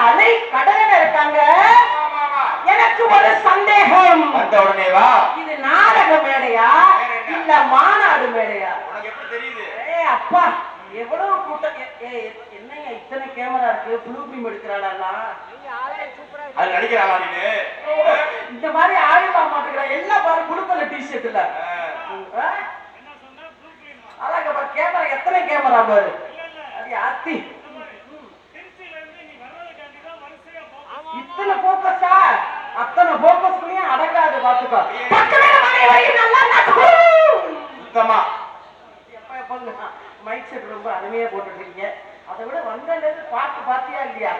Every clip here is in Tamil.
அலை கடல்ல இருக்காங்க. எனக்கு ஒரு சந்தேகம். வந்த உடனே வா. இது நாடக மேடையா இல்ல மாநாடு மேடையா? உனக்கு எப்படி தெரியுது? அப்பா எவ்வளவு கூட்டம். என்னங்க இத்தனை கேமரா இருக்கு? ப்ளூ ஃபிலிம் எடுக்கிறாளா? அது நடிக்கிறாளா நீ? இந்த மாதிரி ஆயுதா மாட்டுக்கிற எல்லாம் பாரு குடுக்கல டி-ஷர்ட்ல. அதாங்க பாரு கேமரா எத்தனை கேமரா பாரு. அது ஆத்தி இத்தனை போக்கஸா? அத்தனை போக்கஸ்லயும் அடங்காது பாத்துக்கோ. பக்கமே மணி வரைக்கும் நல்லா சுத்தமா எப்ப மைக் செட் ரொம்ப அருமையா போட்டுட்டு இருக்கீங்க. அதை விட வந்ததுல இருந்து பாட்டு பாத்தியா இல்லையா?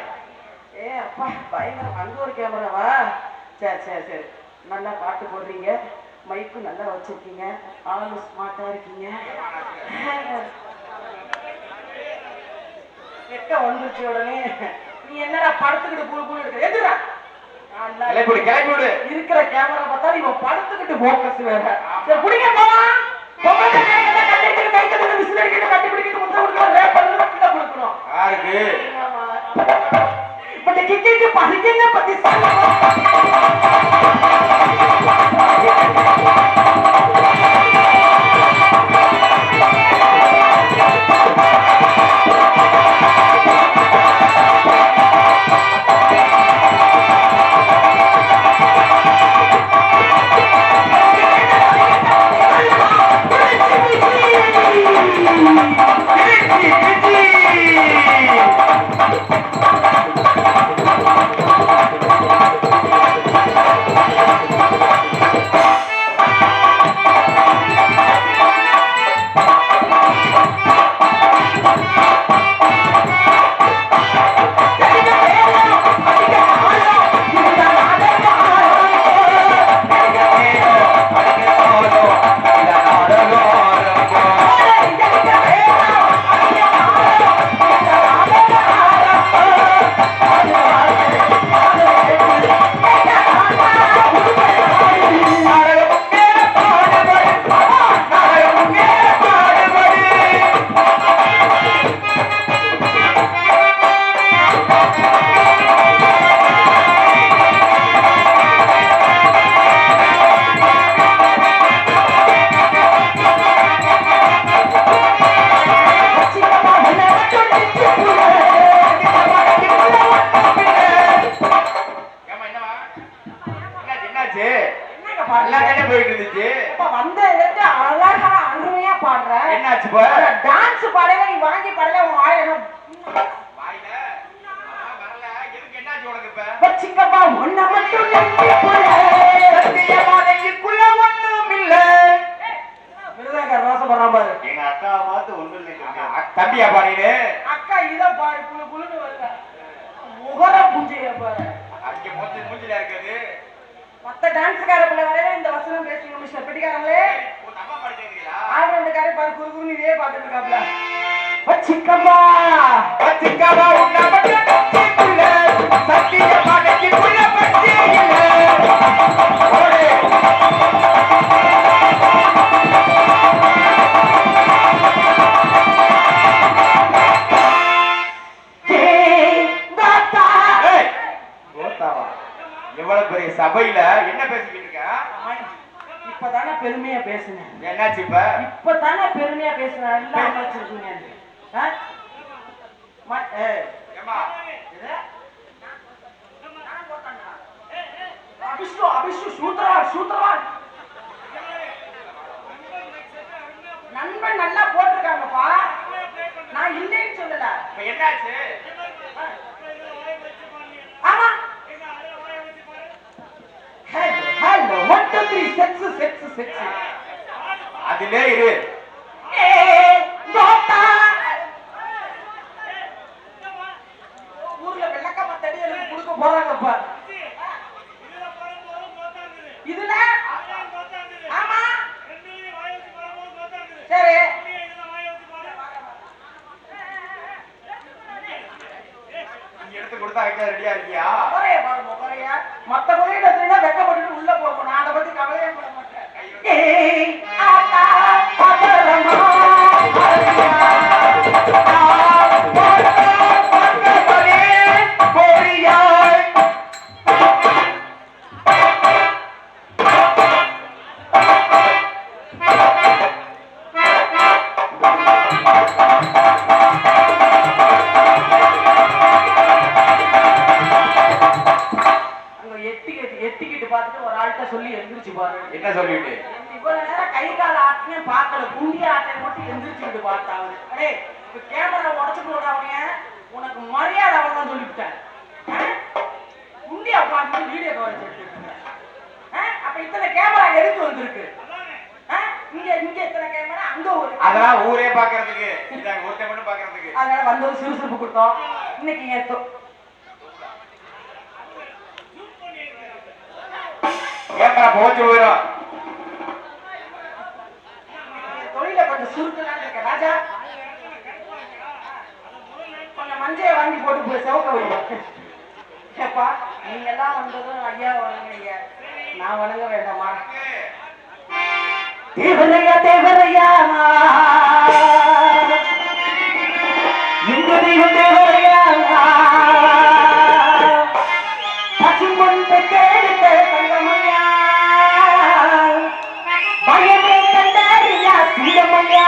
அப்பா பயங்கரம். அங்க ஒரு கேமராவா? சரி சரி சரி நல்லா பாட்டு போடுறீங்க. மைக்கும் நல்லா வச்சிருக்கீங்க. ஆளு ஸ்மார்ட்டா இருக்கீங்க. எட்ட வந்துருச்சு உடனே நீ என்னடா படுத்துக்கிட்டு புழு புழு எடுக்க எதுடா இருக்கிற கேமரா பார்த்தா இவன் படுத்துக்கிட்டு போக்கஸ் வேற. சரி புடிங்க போலாம். கட்டி கை விசில் அடிக்கிட்டு கட்டி பிடிக்கிட்டு முட்டை கொடுக்கணும். ரேப் பண்ணணும் கிட்ட கொடுக்கணும். யாருக்கு பட் கிக்கிக்கு பறிக்கங்க பத்தி தம்பியா பாடினு அக்கா இத பாரு புளு புளுன்னு வருது. முகர புஞ்சிய பாரு. அங்க மூஞ்சில இருக்குது. மத்த டான்ஸ்கார பிள்ளை வரைய இந்த வசனம் பேசுங்க மிஸ்டர் பெட்டிக்காரங்களே. ஓ நம்ம பாடிட்டீங்களா? ஆல்ரவுண்டர்காரே பாரு குறுகுறுன்னு இதே பாத்துட்டு இருக்காப்ல. வச்சிக்கம்மா வச்சிக்கம்மா உன்ன மட்டும் நம்பிக்குள்ள சத்திய பாடக்கிக்குள்ள பச்சை இல்ல. ஓடு எவ்வளவு பெரிய சபையில என்ன பேசிக்கிட்டு இருக்க? இப்பதானே பெருமையா பேசுனேன். என்னாச்சு இப்பதானே பெருமையா பேசுனேன். எல்லாம் வச்சிருக்கீங்க. அபிஷு சூத்திரவான் நண்பன் நல்லா போட்டிருக்காங்கப்பா. நான் இல்லைன்னு சொல்லல. என்னாச்சு? ஆமா ஹலோ 1 2 3 செக்ஸ் அதிலே இரு. ஊர்ல வெள்ளக்காம தடி எனக்கு கொடுக்க போறாங்கப்பா. இதுல ஆமா சரி எடுத்து கொடுத்தா வைக்க ரெடியா இருக்கியா? மத்த முறையில வெக்கப்பட்டு உள்ள போகும். நான் அதை பத்தி கவலையே பட மாட்டேன். கோரிய எந்திரிச்சு பாரு. என்ன சொல்லிட்டு இவ்வளவு நேரம் கை கால் ஆட்டினே பார்க்கல, குண்டிய ஆட்டை மட்டும் எந்திரிச்சுட்டு பார்த்தாங்க. அடே இப்ப கேமரா உடச்சு போடாவீங்க, உனக்கு மரியாதை அவ்வளவுதான் சொல்லிவிட்டேன். குண்டியா பார்த்து வீடியோ கவரேஜ் எடுத்துருக்கீங்க. அப்ப இத்தனை கேமரா எதுக்கு வந்திருக்கு? இங்க இங்க எத்தனை கேமரா, அங்க ஒரு, அதெல்லாம் ஊரே பாக்குறதுக்கு, இதாங்க ஒருத்த மட்டும் பாக்குறதுக்கு. அதனால வந்து சுறுசுறுப்பு கொடுத்தோம். இன்னைக்கு கேமரா போச்சு போயிடும். தொழில கொஞ்சம் சுருக்கலாம் இருக்க ராஜா. கொஞ்சம் மஞ்சையை வாங்கி போட்டு போய் செவக்க வைங்க. ஏப்பா நீங்க எல்லாம் வந்ததும் ஐயா வணங்குறீங்க, நான் வணங்க வேண்டாமா? தேவரையா தேவரையா இந்த தெய்வம் தேவரையா, பசும்பொன்பை தேடித்த தங்கமையா, பயமே கண்டாரியா சீரமையா.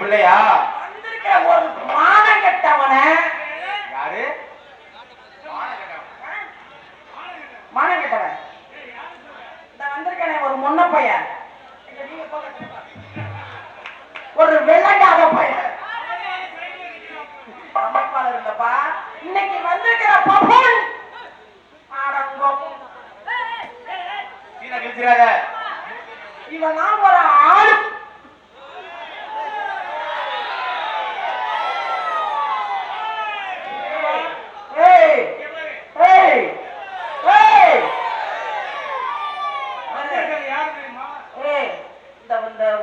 பிள்ளையா ஒரு மானம் கெட்டவன யாரு? மானம் கெட்டவன் இந்த வந்திருக்கேன், ஒரு முன்ன பையன், ஒரு வெள்ளங்காத பையன் அமைப்பாளர் இல்லப்பா. இன்னைக்கு வந்திருக்கிற பபுன் இவன் நான் ஒரு ஆளு.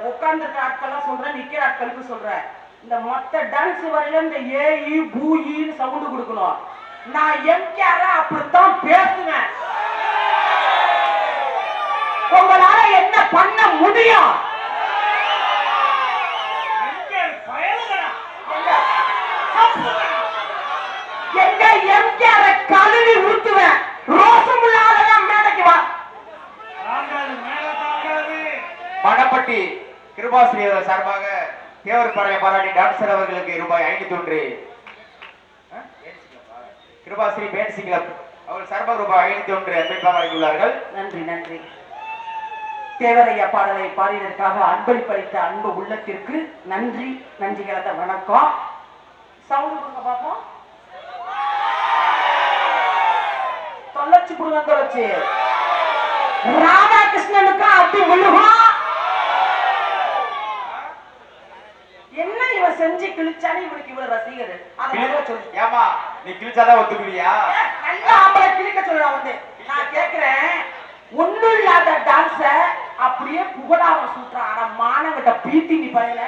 உட்கார்ந்துருக்க ஆட்கள் சொல்றேன், நிக்கிற ஆட்களுக்கு சொல்றேன். இந்த மொத்த டான்ஸ் வரையில இந்த ஏஇ பூயின்னு சவுண்ட் கொடுக்கணும். நான் எம்கேஆர் அப்படித்தான் பேசுவேன். உங்களால என்ன பண்ண முடியும்? எங்க எம்கேஆர் கழுவி ஊத்துவேன். ரோசமுள்ளாதான் மேடைக்கு வா. மணப்பட்டி கிருபாஸ்ரீ சார்பாக தேவர் பழைய பாராட்டி டான்சர் அவர்களுக்கு ரூபாய் 501. கிருபாஸ்ரீ பேன்சி கிளப் அவர்கள் சார்பாக ரூபாய் 501 அன்பளிப்பாக வழங்கியுள்ளார்கள். நன்றி நன்றி. தேவரையா பாடலை பாடியதற்காக அன்பளிப்பளித்த அன்பு உள்ளத்திற்கு நன்றி. நன்றி கலந்த வணக்கம். சவுண்ட் கொடுங்க பாப்போம். தொலைச்சு புடுங்க, தொலைச்சு. ராதாகிருஷ்ணனுக்கு அப்படி விழுகும். என்ன இவன் செஞ்சு கிழிச்சானே இவனுக்கு இவ்வளவு ரசிகர்? ஏமா நீ கிழிச்சாதான் ஒத்துக்குவியா? நல்லா ஆம்பளை கிழிக்க சொல்றான் வந்து. நான் கேக்குறேன், ஒண்ணும் இல்லாத டான்ஸ அப்படியே புகழாம சுட்டுறான். ஆனா மானங்கிட்ட பீத்தி நீ பயல,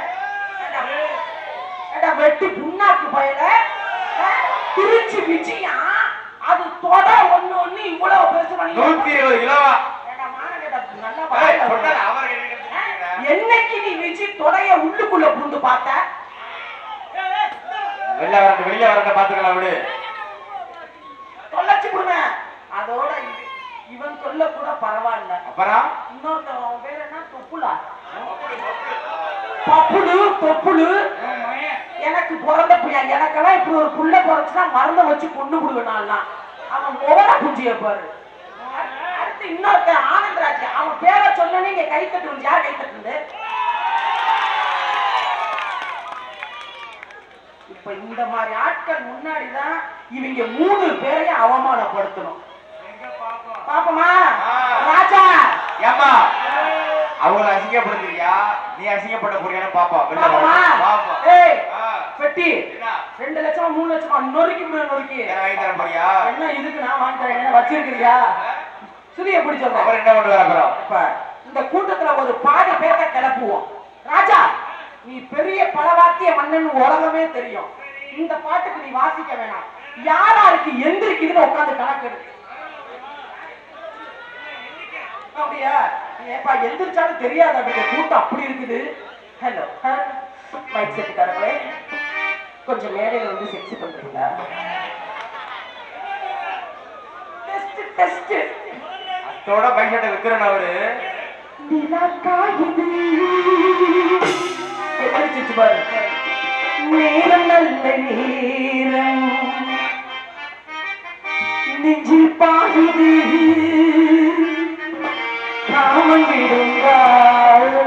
வெட்டி புண்ணாக்கு பயல, திருச்சி விஜயா அது தொட ஒண்ணு ஒண்ணு இவ்வளவு பேசுவாங்க. 120 கிலோவா? என்னைக்கு நீ விஜி தொடைய உள்ளுக்குள்ள புந்து பார்த்த? வெளிய வரட்ட பாத்துக்கலாம் விடு. தொலைச்சு கொடுங்க. அதோட இவன் சொல்ல கூட பரவாயில்ல. அப்புறம் இன்னொருத்தவன் பேர் என்ன? தொப்புலா? பப்புலு தொப்புலு. எனக்கு பிறந்த பிள்ளை, எனக்கெல்லாம் இப்படி ஒரு புள்ள பிறச்சுன்னா மருந்த வச்சு பொண்ணு கொடுக்கணும். அவன் ஓட புஞ்சிய பாரு. அடுத்து இன்னொருத்த ஆனந்தராஜ், அவன் பேரை சொன்ன நீங்க கை தட்டு. யார் கை தட்டு? இப்ப இந்த மாதிரி ஆட்கள் முன்னாடிதான் இவங்க 3 பேரையும் அவமானப்படுத்தணும். பாப்பமா ஆ. ராஜா ஏம்மா அவங்கள அசிங்கப்படுத்துறியா நீ அசிங்கப்பட போறியான்னு பாப்போம் வெளில பாப்பமா வா. பாப்போம். ஏய் ஆ. பெட்டி என்ன 2 லட்சமா 3 லட்சமா நொறுக்கி நொறுக்கி வேற வாங்கி தர போறியா என்ன இதுக்கு நான் வாங்கி தரேன் என்ன வச்சிருக்கிறியா சுதி எப்படி சொல்ற அப்புறம் என்ன கொண்டு வர போறோம் இப்ப இந்த கூட்டத்துல ஒரு பாதி பேரை கிளப்புவோம் ராஜா நீ பெரிய பலவாத்திய மன்னன் உலகமே தெரியும் இந்த பாட்டுக்கு நீ வாசிக்க வேணாம் யாராருக்கு எந்திரிக்குதுன்னு உட்காந்து கணக்கு இருக்கு அப்படியா ஏப்பா எந்திரிச்சாலும் தெரியாது அப்படிங்க கூட்டம் அப்படி இருக்குது ஹலோ மைக் செட் தரவே கொஞ்சம் மேடையில வந்து செக்ஸ் பண்றீங்களா டெஸ்ட் டெஸ்ட் அத்தோட பைசட்டை விக்கிறேன் அவரு எந்திரிச்சு பாரு நேரம் நல்ல நேரம் நெஞ்சில் பாயுது காமன் விடுங்காலோ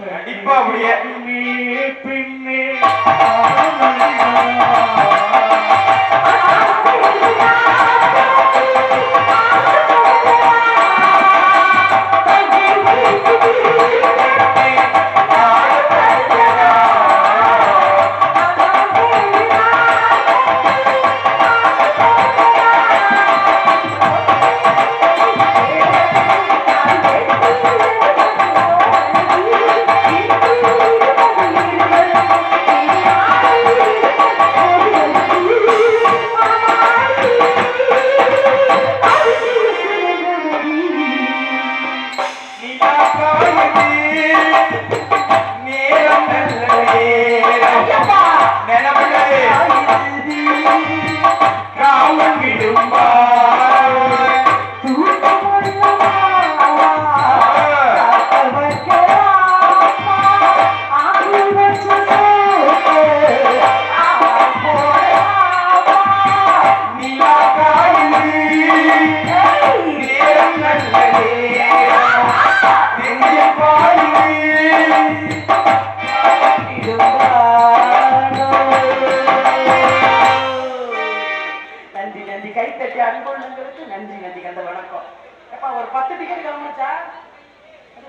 கண்டிப்பா அப்படியே பின்னே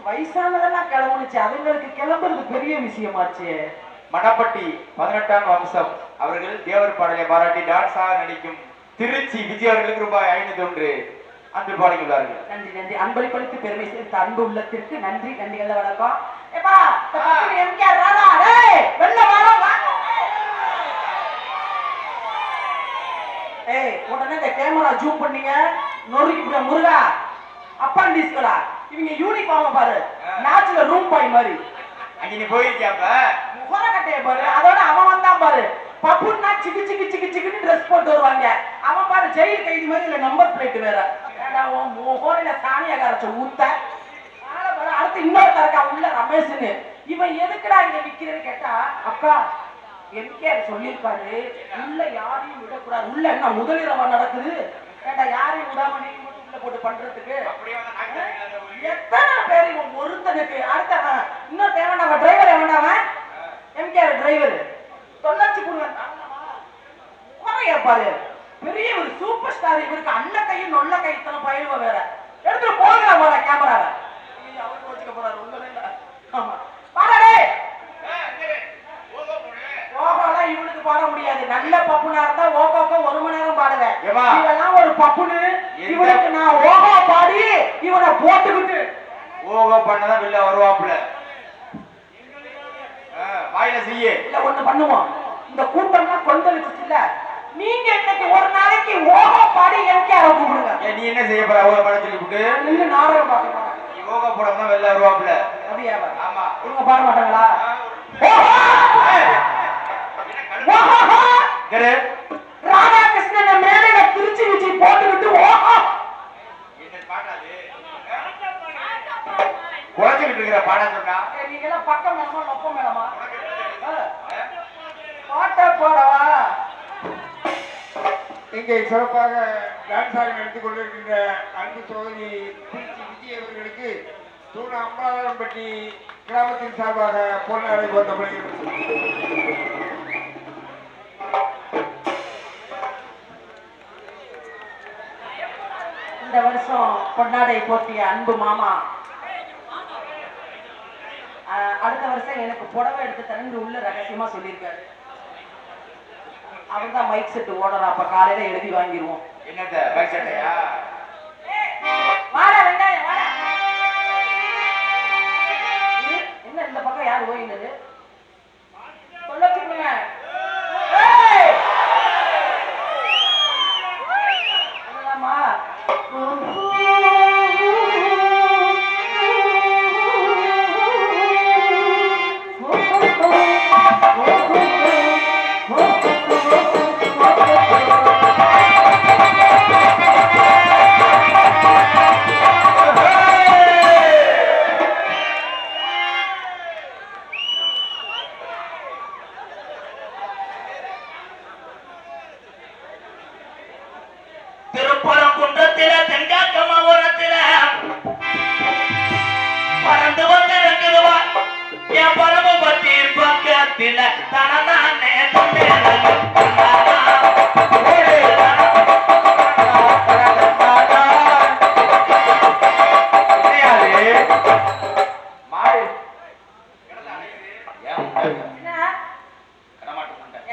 வயசானதெல்லாம் கிளம்புனுச்சு, அதுங்களுக்கு கிளம்புறது பெரிய விஷயமாச்சு. மணப்பட்டி 18ஆம் வம்சம் அவர்கள் தேவர் பாடலை பாராட்டி டான்ஸாக நடிக்கும் திருச்சி விஜய் அவர்களுக்கு ரூபாய் 501 அன்பு பாடியுள்ளார்கள். நன்றி நன்றி. அன்பளிப்பளித்து பெருமை சேர்த்த அன்பு உள்ளத்திற்கு நன்றி. நன்றிகள் வணக்கம். ஏப்பா எம்கேஆர் ராதா, டேய் வெள்ள வாடா வா. ஏய் உடனே இந்த கேமரா ஜூம் பண்ணீங்க, நொறுக்கி போய் முருகா அப்பாண்டிஸ்களா இவங்க யூனிஃபார்ம் பாரு, நாச்சுல ரூம் பாய் மாதிரி. அங்க நீ போயிருக்கியாப்ப? முகர கட்டைய பாரு, அதோட அவன் வந்தான் பாரு, பப்புன்னா சிக்கு சிக்கு சிக்கு சிக்குன்னு ட்ரெஸ் போட்டு வருவாங்க. அவன் பாரு ஜெயில் கைதி மாதிரி, இல்ல நம்பர் பிளேட் வேற. ஏடா உன் முகரையில சாணியை கரைச்ச ஊத்த. அடுத்து இன்னொருத்தர் இருக்கா உள்ள ரமேஷ்னு. இவன் எதுக்குடா இங்க விக்கிறேன்னு கேட்டா, அக்கா எம்கேஆர் சொல்லியிருப்பாரு உள்ள யாரையும் விடக்கூடாது. உள்ள என்ன முதலிரவா நடக்குது? ஏண்டா யாரையும் விடாம நீங்க மட்டும் உள்ள போட்டு பண்றதுக்கு எத்தனை பேர் இவன் ஒருத்தனுக்கு. அடுத்தவன் இன்னும் தேவனாவன் டிரைவர், எவனாவன் எம்கேஆர் டிரைவர் தொல்லாச்சி கொடுவேன் குறைய பாரு. பெரிய ஒரு சூப்பர் ஸ்டார். இவருக்கு அண்ண கையும் நொல்ல கை இத்தனை பயிலுவ வேற. எடுத்துட்டு போகிற போற கேமராவை அவருக்கு வச்சுக்க போறாரு. உங்களே ஆமா பாடே ஓகோலாம் இவனுக்கு பாட முடியாது. நல்ல பப்புனா இருந்தா ஓகோக்கோ 1 மணி நேரம் பாடுவேன். இவெல்லாம் ஒரு பப்புனு. இவனுக்கு நான் ஓகோ பாடி இவனை போட்டுக்கிட்டு ஓகோ பண்ணதான் வெளில வருவாப்புல. வாயில செய்ய இல்ல ஒண்ணு பண்ணுவோம். இந்த கூட்டம்லாம் கொந்தளிச்சுச்சுல்ல, நீங்க இன்னைக்கு ஒரு நாளைக்கு ஓகோ பாடி எம்கேஆர் கூப்பிடுங்க. நீ என்ன செய்ய போற? ஓகோ பாட சொல்லி விட்டு நின்னு நாடகம் பார்க்கணும். நீ ஓகோ போடாம வெளில வருவாப்புல. அப்படியே ஆமா. இவங்க பாட மாட்டாங்களா? ராதாகிருஷ்ணன் மேடையில திருச்சி விஜி போட்டுக்கிட்டு ஓஹோ என்ன பாடாது குறைஞ்சிட்டு இருக்கிற பாட சொன்னா நீங்க எல்லாம் பக்கம் மேலமா நொப்பம் மேலமா பாட்ட போடவா? இங்கே சிறப்பாக டான்ஸ் ஆடி நடத்திக் கொண்டிருக்கின்ற அன்பு சோதரி திருச்சி விஜய் அவர்களுக்கு தூண அம்பலாபட்டி கிராமத்தின் சார்பாக பொன்னாடை போர்த்தப்படுகிறது. இந்த வருஷம் பொன்னாடை போட்டிய அன்பு மாமா அடுத்த வருஷம் எனக்கு புடவை எடுத்து தரேன்னு உள்ள ரகசியமா சொல்லியிருக்காரு. அவர் தான் மைக் செட் ஓடரா. அப்ப காலையில எழுதி வாங்கிடுவோம். என்னத்த மைக் செட்டையா? வாடா வெங்காயம் வாடா. என்ன இந்த பக்கம் யாரு போயினது? சொல்லச்சுங்க. சொல்லலாமா? திருப்பரங்குன்றத்தில தென்காக்கமாபுரத்தில பறந்து வந்திருக்குதுவா என் பரமபத்தி பக்கத்தில தனதானே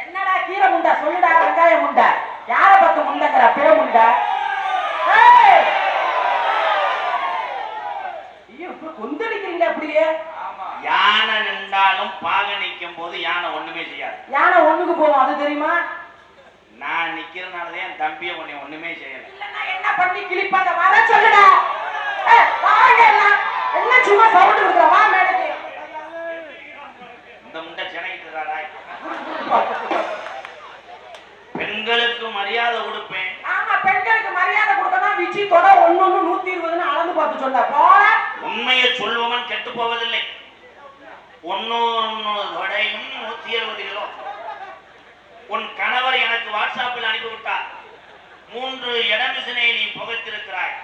என்னடா கீரை முண்டை சொல்லுடா. வெங்காய முண்டை யார பத்து முண்டைங்கிற பிற முண்டை. ஐயோ இப்ப கொந்தளிக்கிறீங்க அப்படியே. யானை நின்றாலும் பாக நிற்கும் போது யானை ஒண்ணுமே செய்யாது. யானை ஒண்ணுக்கு போவோம் அது தெரியுமா? நான் நிக்கிறனாலதான் என் தம்பியை உன்னை ஒண்ணுமே செய்யல. என்ன பண்ணி கிளிப்பாங்க வர சொல்லுடா. வாங்க எல்லாம் என்ன சும்மா சவுண்ட் கொடுக்குற வா மேடைக்கு. இந்த முண்டை சென்னைக்கு பெண்களுக்கு மரியாதை கொடுப்பேன். ஆமா பெண்களுக்கு மரியாதை கொடுக்கணும். விச்சி தொட 1 120 அளந்து பார்த்து சொல்ல போல. உண்மையை சொல்பவன் கெட்டு போவதில்லை. 1 தொடையும் 170 கிலோ. உன் கணவர் எனக்கு வாட்ஸ்அப்பில் அனுப்பிவிட்டார். 3 இடமிசினை நீ புகைத்திருக்கிறாய்.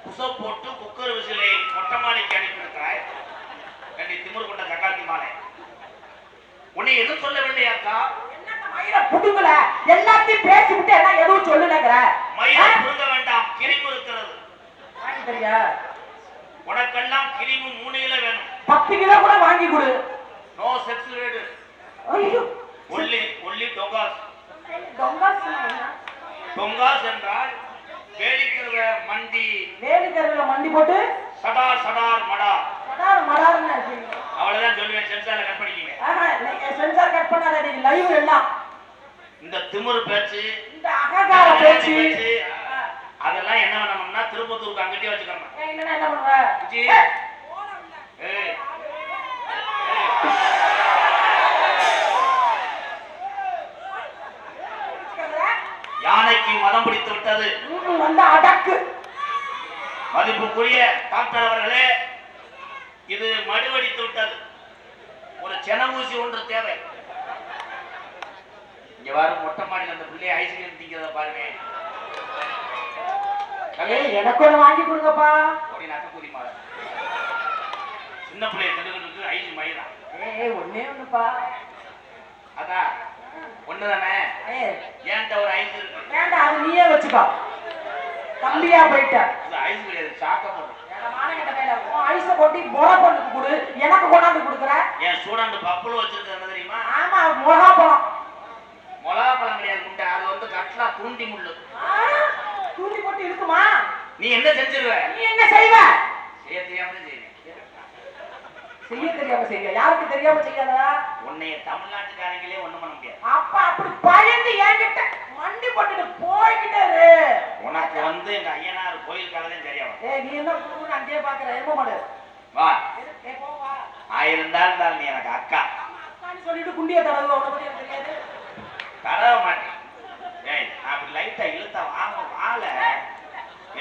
குச போட்டு குக்கர் விசிலை மொட்டை மாடிக்கு அனுப்பியிருக்கிறாய். கண்டி திமிர் கொண்ட தக்காளி மாலை. உன்னை எதுவும் சொல்லவில்லையாக்கா? புடுங்கல எல்லாத்தையும் பேசிவிட்டு என்ன எதுவும் சொல்லலங்கற. மயிரை புடுங்க வேண்டாம், கிரிப்பு இருக்கிறது. சரியா? உனக்கெல்லாம் கிரீமும் 3 கிலோ வேணும். 10 கிலோ கூட வாங்கி கொடு. நோ செக்ஸ் ரேட். ஐயோ ஒல்லி டொங்காஸ். டொங்காஸ் டொங்காஸ் என்றால் வேலிக்கருவ மண்டி. வேலிக்கருவில மண்டி போட்டு சடார் சடார் மடா. சடார் மடார்னு அவ்வளவுதான் சொல்லுவேன். சென்சார்ல கட் பண்ணிக்கீங்க. சென்சார் கட் பண்ணாத நீ லைவ் எல்லாம். இந்த திமிரு பேச்சு, இந்த அகங்கார பேச்சு அதெல்லாம் என்ன பண்ணணும்னா திருப்பத்தூருக்கு அங்கிட்டே வச்சுக்கணும். என்னன்னா என்ன பண்ணுவ? ஏய் யானைக்கு மதம் பிடித்து விட்டது. வந்து அடக்கு. மதிப்புக்குரிய டாக்டர் அவர்களே, இது மடுவடித்து விட்டது. ஒரு செனவூசி ஒன்று தேவை. இங்க வாரு, மொட்டை மாடியில் அந்த பிள்ளைய ஐஸ்கிரீம் திங்கிறத பாருங்க. எனக்கு ஒண்ணு வாங்கி கொடுங்கப்பா. நக்கக்கூதி மாலை சின்ன பிள்ளைய திண்டுகிட்டு ஐஸ் மயிதான். ஒன்னே ஒண்ணுப்பா. அதான் ஒண்ணுதானே. ஏன்ட்ட ஒரு ஐஸ் இருக்கு. வேண்டாம், அது நீயே வச்சுக்கோ. தம்பியா போயிட்ட. ஐஸ் கிடையாது, சாக்க போடும். ஐஸ கொட்டி மொளகா பொண்ணுக்கு கொடு, எனக்கு கொண்டாந்து கொடுக்குற. என் ஸ்டூடெண்ட் பப்புள் வச்சிருக்கிறது தெரியுமா? ஆமா, மொளகா பழம். மொளகா பழம் கிடையாது முட்டை, அது வந்து கட்லா தூண்டி முள்ளு. தூண்டி போட்டு இருக்குமா? நீ என்ன செஞ்சிருவ? நீ என்ன செய்வ? செய்ய தெரியாம செய்வேன். செய்ய தெரியாம செய்ய. யாருக்கு தெரியாம செய்யாதா? உன்னைய தமிழ்நாட்டுக்காரங்களே ஒண்ணும் பண்ண முடியாது. அப்ப அப்படி பயந்து ஏங்கிட்ட மண்டி போட்டுட்டு போய்கிட்டே இரு. உனக்கு வந்து எங்க ஐயனார் கோயில் கலதான் சரியா வரும். நீ என்ன குடுன்னு அங்கேயே பாக்குற. எரும மாடு வா. வா. ஆயிருந்தால் நீ எனக்கு அக்கா. அக்கான்னு சொல்லிட்டு குண்டிய தடவை உன பத்தி எனக்கு தெரியாது. தடவ மாட்டேன். ஏய், நான் அப்படி லைட்டா இழுத்தா வாங்க வாழ.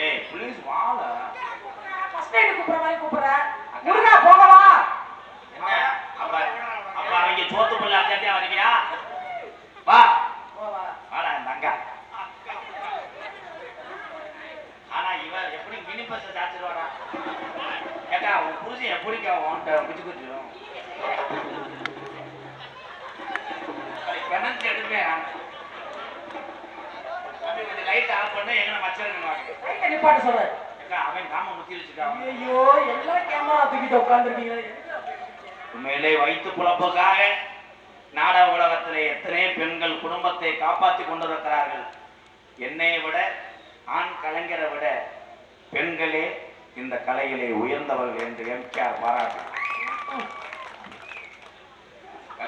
ஏய் ப்ளீஸ் வாழ. ஃபர்ஸ்ட் நைட் கூப்பிடுற மாதிரி கூப்பிடுற. முருகா போகவா? என்ன அப்ப அவங்க சோத்து புள்ள அத்தியா வரீங்களா? வா வாடா தங்கா. ஆனா இவ எப்படி மினி பஸ் சாச்சிருவாரா? ஏக்கா உன் புருஷன் எப்படிக்கா உன்கிட்ட குச்சி குச்சிடும்? பெனன்ஸ் எடுப்பேன். அப்படி கொஞ்சம் லைட் ஆஃப் பண்ண எங்க மச்சருங்க லைட் நிப்பாட்ட சொல்றேன். அவன் காம முத்தி வச்சுட்டான். ஐயோ, எல்லாம் கேமரா தூக்கிட்டு உட்கார்ந்துருக்கீங்க. உண்மையிலே வயிற்று புலப்புக்காக நாடக உலகத்திலே எத்தனை பெண்கள் குடும்பத்தை காப்பாற்றி கொண்டிருக்கிறார்கள். என்னை விட ஆண் கலைஞரை விட பெண்களே இந்த கலையிலே உயர்ந்தவர்கள் என்று எம்கேஆர் பாராட்டினார்.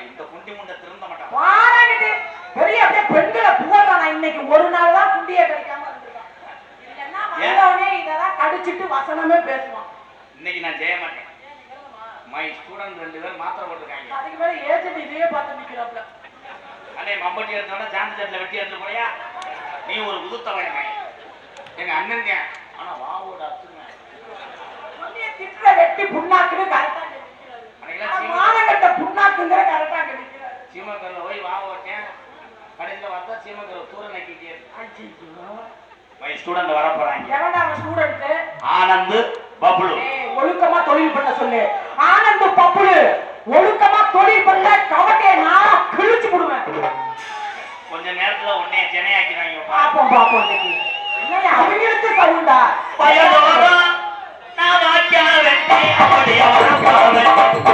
இந்த குண்டி முண்டை திருந்த மாட்டான். வாராங்கிட்டு பெரிய அப்படியே பெண்களை புகழ்றானா. இன்னைக்கு ஒரு நாள் தான் குண்டியே கிடைக்காம இருந்திருக்கான். இல்லன்னா வந்தவனே இதெல்லாம் கடிச்சிட்டு வசனமே பேசுவான். இன்னைக்கு நான் செய்ய மாட்டேன். மை ஸ்டூடெண்ட் 2 பேர் மாத்திரை போட்டுருக்காங்க. அதுக்கு மேல ஏஜென்ட் இதையே பார்த்து நிக்கிறாப்ல. அண்ணே மம்பட்டி எடுத்தோட சாந்து செட்ல வெட்டி எடுத்து போறியா? நீ ஒரு உதுத்தவனே. எங்க அண்ணன்ங்க ஆனா வாவோட அத்துங்க. குண்டிய திட்ற வெட்டி புண்ணாக்குன்னு கரெக்டா நிக்கிறாரு. அன்னைக்கு மானகட்ட புண்ணாக்குங்கற கரெக்டா நிக்கிறாரு. சீமக்கல்ல போய் வாவோட்டேன். கடைசில வந்தா சீமக்கல்ல தூர நக்கிட்டே இருக்கு. ஐயோ. மை ஸ்டூடண்ட் வர போறாங்க. எவன்டா அவன் ஸ்டூடண்ட்? ஆனந்த் பப்ளு. ஒழுக்கமா தொழில் பண்ண சொல்லு. ஆனந்த் பப்ளு ஒழுக்கமா தொழில் பண்ண கவட்டைய நான் கிழிச்சு போடுவேன். கொஞ்ச நேரத்துல உன்னைய சென்னையாக்கிடுவாங்க. பாப்போம் பாப்போம். இன்னைக்கு என்ன அவங்களுக்கு சவுண்டா? பயலோரம் நான் வாக்கியா வெட்டி அப்படியே வர போறேன்.